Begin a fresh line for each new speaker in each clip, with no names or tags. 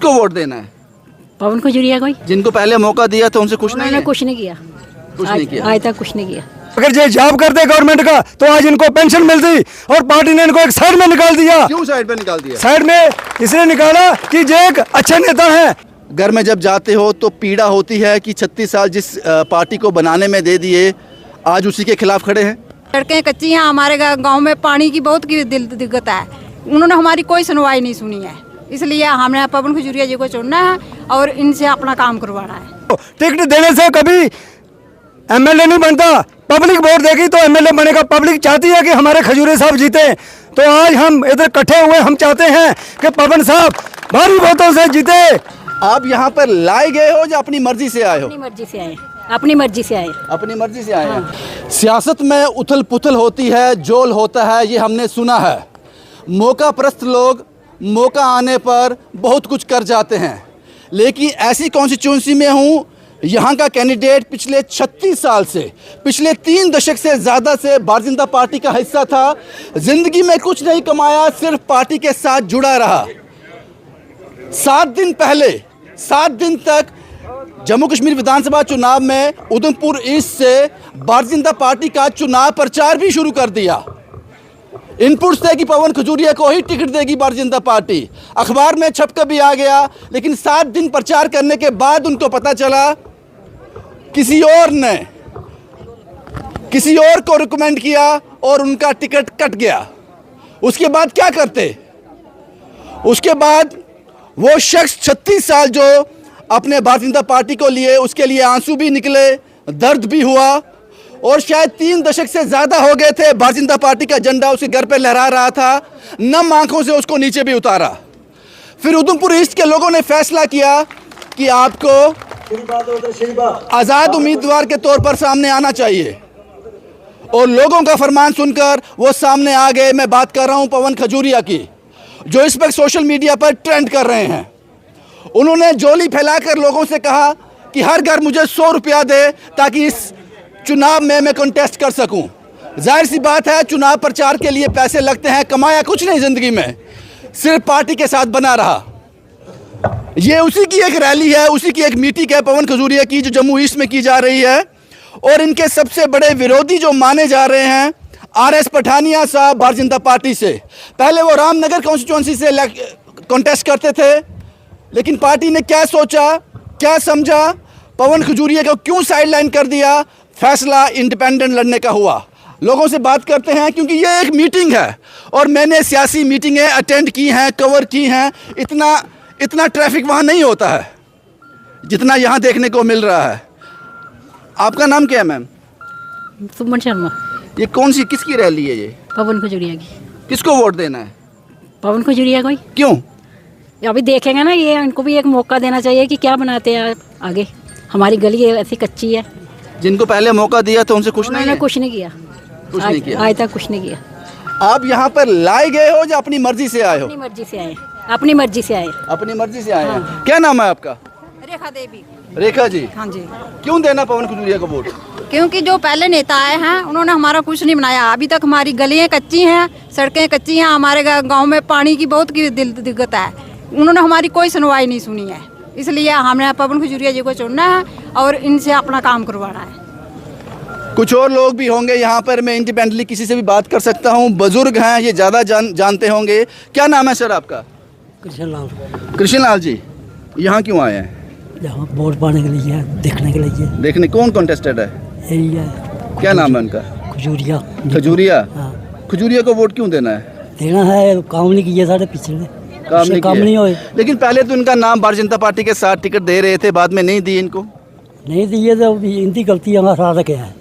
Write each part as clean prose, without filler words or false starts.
किसको वोट देना है?
पवन खजूरिया कोई
जिनको पहले मौका दिया तो उनसे खुश नहीं
उन्होंने
है?
कुछ नहीं किया,
कुछ नहीं किया।
आज तक कुछ नहीं किया।
अगर ये जॉब करते गवर्नमेंट का तो आज इनको पेंशन मिलती, और पार्टी ने इनको एक साइड में निकाल दिया।
क्यों साइड पे निकाल दिया?
साइड में इसलिए निकाला कि ये एक अच्छे नेता हैं।
घर में जब जाते हो तो पीड़ा होती है कि 36 साल जिस पार्टी को बनाने में दे दिए, आज उसी के खिलाफ खड़े हैं।
सड़कें कच्ची हैं, हमारे गांव में पानी की बहुत की दिक्कत है। उन्होंने हमारी कोई सुनवाई नहीं सुनी है, इसलिए हमने पवन खजूरिया जी को चुनना है और इनसे अपना काम करवाना है।
टिकट देने से कभी एमएलए नहीं बनता, पब्लिक वोट देगी तो एमएलए बनेगा। पब्लिक चाहती है कि हमारे खजूरिया साहब जीते, तो आज हम इधर इकट्ठे हुए, हम चाहते हैं कि पवन साहब भारी वोटों से जीते।
आप यहाँ पर लाए गए हो या अपनी मर्जी से आए हो?
अपनी मर्जी से आए, अपनी मर्जी से आए।
अपनी मर्जी से आए हैं। सियासत में उथल पुथल होती है, जोल होता है, ये हमने सुना है। मौका परस्त लोग मौका आने पर बहुत कुछ कर जाते हैं, लेकिन ऐसी कॉन्स्टिट्यूंसी में हूँ, यहाँ का कैंडिडेट पिछले 36 साल से, पिछले 3 दशक से ज़्यादा से भारतीय जनता पार्टी का हिस्सा था। ज़िंदगी में कुछ नहीं कमाया, सिर्फ पार्टी के साथ जुड़ा रहा। 7 दिन पहले 7 दिन तक जम्मू कश्मीर विधानसभा चुनाव में उधमपुर ईस्ट से भारतीय जनता पार्टी का चुनाव प्रचार भी शुरू कर दिया। इनपुट्स थे कि पवन खजूरिया को ही टिकट देगी भारतीय जनता पार्टी, अखबार में छप कर भी आ गया। लेकिन 7 दिन प्रचार करने के बाद उनको पता चला किसी और ने किसी और को रिकमेंड किया और उनका टिकट कट गया। उसके बाद क्या करते? उसके बाद वो शख्स 36 साल जो अपने भारतीय जनता पार्टी को लिए, उसके लिए आंसू भी निकले, दर्द भी हुआ, और शायद 3 दशक से ज़्यादा हो गए थे भारतीय जनता पार्टी का झंडा उसके घर पे लहरा रहा था। नम आंखों से उसको नीचे भी उतारा। फिर उधमपुर ईस्ट के लोगों ने फैसला किया कि आपको आज़ाद उम्मीदवार के तौर पर सामने आना चाहिए, और लोगों का फरमान सुनकर वो सामने आ गए। मैं बात कर रहा हूँ पवन खजूरिया की, जो इस वक्त सोशल मीडिया पर ट्रेंड कर रहे हैं। उन्होंने झोली फैलाकर लोगों से कहा कि हर घर मुझे 100 रुपया दे ताकि इस चुनाव में मैं कंटेस्ट कर सकूं। जाहिर सी बात है, चुनाव प्रचार के लिए पैसे लगते हैं। कमाया कुछ नहीं ज़िंदगी में, सिर्फ पार्टी के साथ बना रहा। ये उसी की एक रैली है, उसी की एक मीटिंग है पवन खजूरिया की, जो जम्मू ईस्ट में की जा रही है। और इनके सबसे बड़े विरोधी जो माने जा रहे हैं RS पठानिया साहब भारतीय जनता पार्टी से। पहले वो रामनगर कॉन्स्टिट्यूंसी से कॉन्टेस्ट करते थे, लेकिन पार्टी ने क्या सोचा, क्या समझा, पवन खजूरिया को क्यों साइडलाइन कर दिया, फैसला इंडिपेंडेंट लड़ने का हुआ। लोगों से बात करते हैं, क्योंकि ये एक मीटिंग है और मैंने सियासी मीटिंगें अटेंड की हैं, कवर की हैं। इतना ट्रैफिक वहाँ नहीं होता है जितना यहाँ देखने को मिल रहा है। आपका नाम क्या है मैम?
सुमन शर्मा।
ये कौन सी किसकी रैली है ये?
पवन खजूरिया की।
किसको वोट देना है?
पवन खजूरिया कोई।
क्यों?
अभी देखेंगे ना, ये इनको भी एक मौका देना चाहिए कि क्या बनाते हैं आगे। हमारी गली ऐसी कच्ची है।
जिनको पहले मौका दिया तो उनसे खुश नहीं
उन्होंने
है?
कुछ नहीं किया,
कुछ नहीं किया।
आज तक कुछ नहीं किया।
आप यहाँ पर लाए गए हो या अपनी मर्जी से आए हो?
अपनी मर्जी से आए, अपनी मर्जी से आए।
अपनी मर्जी से आए हैं। क्या नाम है आपका?
रेखा देवी।
रेखा जी,
हाँ जी।
क्यों देना पवन खजूरिया को वोट?
क्योंकि जो पहले नेता आए हैं उन्होंने हमारा कुछ नहीं बनाया। अभी तक हमारी गलियाँ कच्ची हैं, सड़कें कच्ची हैं, हमारे गांव में पानी की बहुत की दिक्कत है। उन्होंने हमारी कोई सुनवाई नहीं सुनी है, इसलिए हमने पवन खजूरिया जी को चुनना है और इनसे अपना काम करवाना है।
कुछ और लोग भी होंगे यहाँ पर, मैं इंडिपेंडेंटली किसी से भी बात कर सकता हूँ। बुजुर्ग हैं, ये ज़्यादा जानते होंगे। क्या नाम है सर आपका?
कृष्णलाल।
कृष्णलाल जी, यहाँ क्यों आए हैं?
यहाँ वोट पाने के लिए, देखने के लिए।
देखने? कौन कॉन्टेस्टेड है?
यही है।
क्या नाम है उनका?
खजूरिया।
खजूरिया?
हाँ।
खजूरिया को वोट क्यों देना है?
देना है, काम नहीं किया साढ़े पिछले। काम नहीं हुए।
लेकिन पहले तो इनका नाम भारतीय जनता पार्टी के साथ टिकट दे रहे थे, बाद में नहीं दी इनको।
नहीं दिए तो इनकी गलती हमारा सारा क्या है,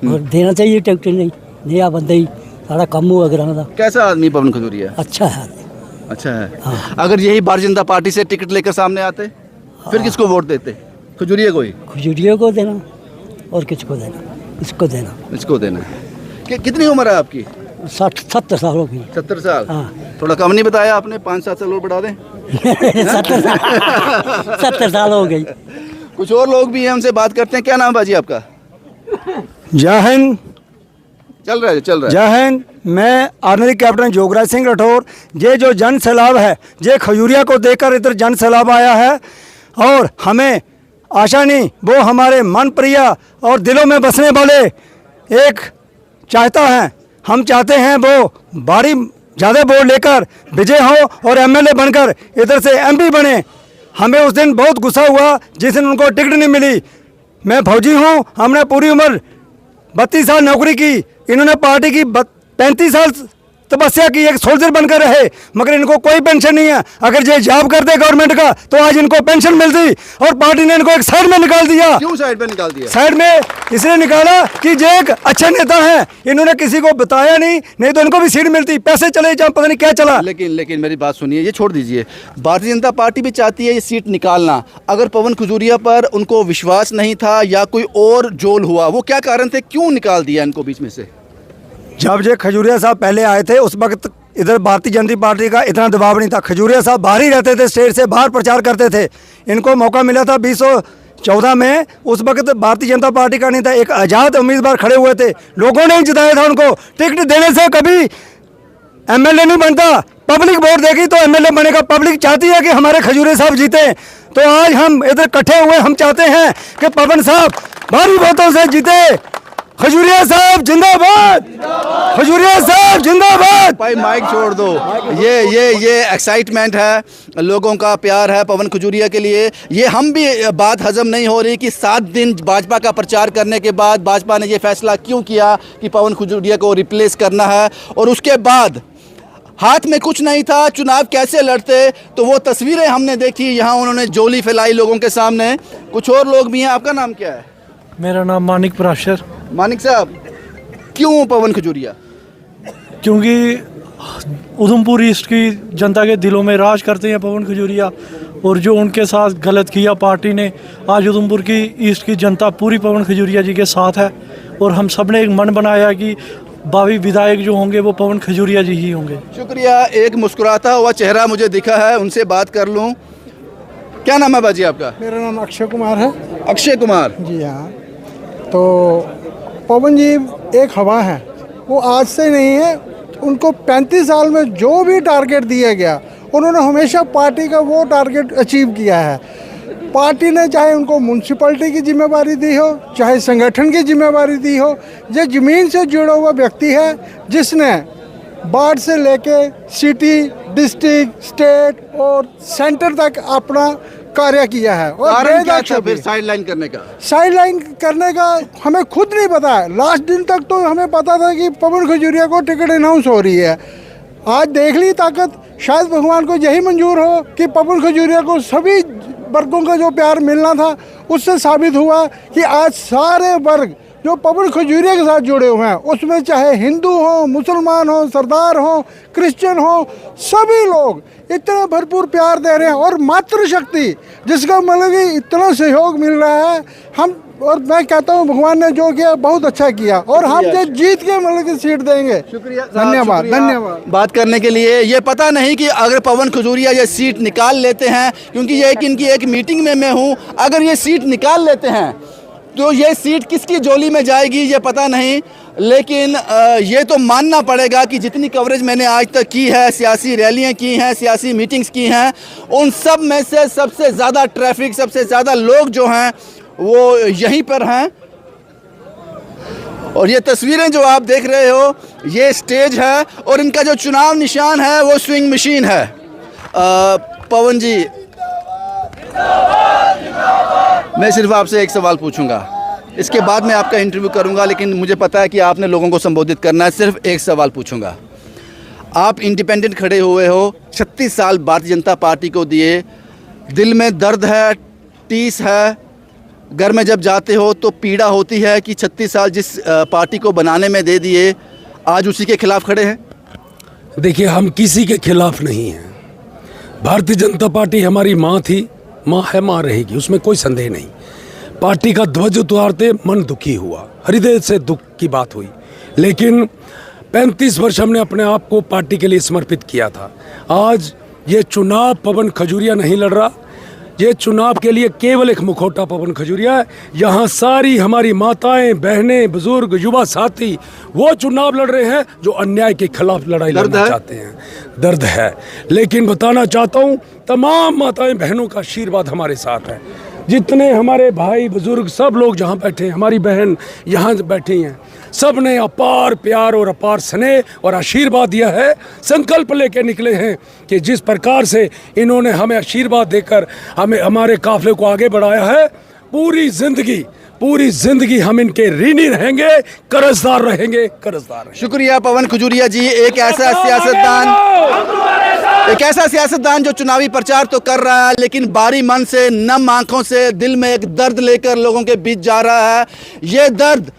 और देना चाहिए टिकट। नहीं नया बंदा ही सारा कम हुआ ग्राम का।
कैसा आदमी पवन खजूरिया?
अच्छा है।
अच्छा है।
हाँ।
अगर यही भारतीय जनता पार्टी से टिकट लेकर सामने आते फिर किसको वोट देते? खजूरिया को ही?
खजूरिया को देना और किसको देना? इसको देना।
इसको देना है। कितनी उम्र है आपकी?
60-70 साल हो गई।
70 साल?
हाँ।
थोड़ा कम नहीं बताया आपने, 5-7 साल और बढ़ा दें।
70 साल हो गई।
कुछ और लोग भी हैं, उनसे बात करते हैं। क्या नाम बाजी आपका?
जय हिंद।
चल रहा है।
जय हिंद। मैं आर्मी कैप्टन जोगराज सिंह राठौर, ये जो जन सैलाब है ये खजूरिया को देखकर इधर जन सैलाब आया है और हमें आशा नहीं, वो हमारे मन प्रिय और दिलों में बसने वाले एक चाहता है। हम चाहते हैं वो भारी ज़्यादा वोट लेकर विजय हो और एमएलए बनकर इधर से एमपी बने। हमें उस दिन बहुत गुस्सा हुआ जिस दिन उनको टिकट नहीं मिली। मैं फौजी हूँ, हमने पूरी उम्र 32 साल नौकरी की, इन्होंने पार्टी की 35 साल तपस्या की, एक सोल्जर बनकर रहे, मगर इनको कोई पेंशन नहीं है। अगर ये जॉब करते गवर्नमेंट का तो आज इनको पेंशन मिलती और पार्टी ने इनको एक साइड में निकाल दिया।
क्यों साइड में निकाल दिया?
साइड में इसलिए निकाला कि ये एक अच्छे नेता हैं, इन्होंने किसी को बताया नहीं तो इनको भी सीट मिलती, पैसे चले जाए, पता नहीं क्या चला।
लेकिन मेरी बात सुनिए, ये छोड़ दीजिए। भारतीय जनता पार्टी भी चाहती है ये सीट निकालना। अगर पवन खजूरिया पर उनको विश्वास नहीं था या कोई और जोल हुआ, वो क्या कारण थे, क्यों निकाल दिया इनको बीच में से?
जब ये खजूरिया साहब पहले आए थे उस वक्त इधर भारतीय जनता पार्टी का इतना दबाव नहीं था। खजूरिया साहब बाहर ही रहते थे, स्टेट से बाहर प्रचार करते थे। इनको मौका मिला था 2014 में, उस वक्त भारतीय जनता पार्टी का नहीं था, एक आज़ाद उम्मीदवार खड़े हुए थे, लोगों ने ही जिताया था उनको। टिकट देने से कभी एमएलए नहीं बनता, पब्लिक वोट देगी तो एमएलए बनेगा। पब्लिक चाहती है कि हमारे खजूरिया साहब जीते, तो आज हम इधर इकट्ठे हुए, हम चाहते हैं कि पवन साहब भारी वोटों से जीते। खजूरिया साहब जिंदाबाद, खजूरिया साहब जिंदाबाद।
भाई माइक छोड़ दो। ये एक्साइटमेंट है, लोगों का प्यार है पवन खजूरिया के लिए। ये हम भी बात हजम नहीं हो रही कि 7 दिन भाजपा का प्रचार करने के बाद भाजपा ने ये फैसला क्यों किया कि पवन खजूरिया को रिप्लेस करना है, और उसके बाद हाथ में कुछ नहीं था, चुनाव कैसे लड़ते। तो वो तस्वीरें हमने देखी, यहाँ उन्होंने जोली फैलाई लोगों के सामने। कुछ और लोग भी हैं। आपका नाम क्या है?
मेरा नाम मानिक पराशर।
मानिक साहब, क्यों पवन खजूरिया?
क्योंकि उधमपुर ईस्ट की जनता के दिलों में राज करते हैं पवन खजूरिया, और जो उनके साथ गलत किया पार्टी ने, आज उधमपुर की ईस्ट की जनता पूरी पवन खजूरिया जी के साथ है। और हम सब ने एक मन बनाया कि भावी विधायक जो होंगे वो पवन खजूरिया जी ही होंगे।
शुक्रिया। एक मुस्कुराता हुआ चेहरा मुझे दिखा है, उनसे बात कर लूं। क्या नाम है बाजी आपका?
मेरा नाम अक्षय कुमार है।
अक्षय कुमार
जी हाँ। तो पवन जी एक हवा है, वो आज से नहीं है। उनको 35 साल में जो भी टारगेट दिया गया उन्होंने हमेशा पार्टी का वो टारगेट अचीव किया है। पार्टी ने चाहे उनको म्यूनसिपैलिटी की जिम्मेवारी दी हो, चाहे संगठन की जिम्मेवारी दी हो, ये ज़मीन से जुड़ा हुआ व्यक्ति है जिसने वार्ड से लेके सिटी, डिस्ट्रिक्ट, स्टेट और सेंटर तक अपना कार्य किया है। और
कारण क्या था फिर साइडलाइन करने का?
साइडलाइन करने का हमें खुद नहीं पता है। लास्ट दिन तक तो हमें पता था कि पवन खजूरिया को टिकट अनाउंस हो रही है। आज देख ली ताकत, शायद भगवान को यही मंजूर हो कि पवन खजूरिया को सभी वर्गों का जो प्यार मिलना था उससे साबित हुआ कि आज सारे वर्ग जो पवन खजूरिया के साथ जुड़े हुए हैं, उसमें चाहे हिंदू हो, मुसलमान हो, सरदार हो, क्रिश्चियन हो, सभी लोग इतना भरपूर प्यार दे रहे हैं। और मातृशक्ति जिसका मतलब कि इतना सहयोग मिल रहा है, हम और मैं कहता हूँ भगवान ने जो किया बहुत अच्छा किया, और हम जो जीत के मतलब की सीट देंगे।
शुक्रिया,
धन्यवाद,
शुक्रिया
धन्यवाद
बात करने के लिए। ये पता नहीं कि अगर पवन खजूरिया ये सीट निकाल लेते हैं, क्योंकि ये इनकी एक मीटिंग में मैं हूँ, अगर ये सीट निकाल लेते हैं तो ये सीट किसकी झोली में जाएगी ये पता नहीं। लेकिन ये तो मानना पड़ेगा कि जितनी कवरेज मैंने आज तक की है, सियासी रैलियां की हैं, सियासी मीटिंग्स की हैं, उन सब में से सबसे ज़्यादा ट्रैफिक, सबसे ज़्यादा लोग जो हैं वो यहीं पर हैं। और ये तस्वीरें जो आप देख रहे हो, ये स्टेज है और इनका जो चुनाव निशान है वो स्विंग मशीन है। पवन जी, मैं सिर्फ आपसे एक सवाल पूछूंगा, इसके बाद मैं आपका इंटरव्यू करूंगा, लेकिन मुझे पता है कि आपने लोगों को संबोधित करना है। सिर्फ एक सवाल पूछूंगा। आप इंडिपेंडेंट खड़े हुए हो, 36 साल भारतीय जनता पार्टी को दिए, दिल में दर्द है, टीस है, घर में जब जाते हो तो पीड़ा होती है कि 36 साल जिस पार्टी को बनाने में दे दिए, आज उसी के खिलाफ खड़े हैं।
देखिए, हम किसी के खिलाफ नहीं हैं। भारतीय जनता पार्टी हमारी माँ थी, माँ है, माँ रहेगी, उसमें कोई संदेह नहीं। पार्टी का ध्वज उतारते मन दुखी हुआ, हृदय से दुख की बात हुई, लेकिन 35 वर्ष हमने अपने आप को पार्टी के लिए समर्पित किया था। आज ये चुनाव पवन खजूरिया नहीं लड़ रहा, ये चुनाव के लिए केवल एक मुखौटा पवन खजूरिया है। यहाँ सारी हमारी माताएं, बहनें, बुजुर्ग, युवा साथी वो चुनाव लड़ रहे हैं जो अन्याय के खिलाफ लड़ाई लड़ना चाहते हैं। दर्द है, लेकिन बताना चाहता हूँ तमाम माताएं बहनों का आशीर्वाद हमारे साथ है। जितने हमारे भाई बुजुर्ग सब लोग जहाँ बैठे हैं, हमारी बहन यहाँ बैठी हैं, सब ने अपार प्यार और अपार स्नेह और आशीर्वाद दिया है। संकल्प लेके निकले हैं कि जिस प्रकार से इन्होंने हमें आशीर्वाद देकर हमें हमारे काफले को आगे बढ़ाया है, पूरी जिंदगी हम इनके ऋणी रहेंगे, कर्जदार रहेंगे।
शुक्रिया पवन खजूरिया जी। एक ऐसा सियासतदान जो चुनावी प्रचार तो कर रहा है, लेकिन बारी मन से, नम आंखों से, दिल में एक दर्द लेकर लोगों के बीच जा रहा है। ये दर्द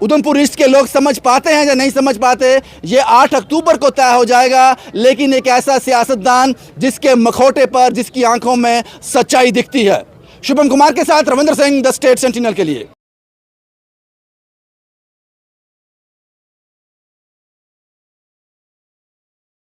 उधमपुर ईस्ट के लोग समझ पाते हैं या नहीं समझ पाते, ये 8 अक्टूबर को तय हो जाएगा। लेकिन एक ऐसा सियासतदान जिसके मखौटे पर, जिसकी आंखों में सच्चाई दिखती है। शुभम कुमार के साथ Ravindra Singh, the state sentinel के लिए।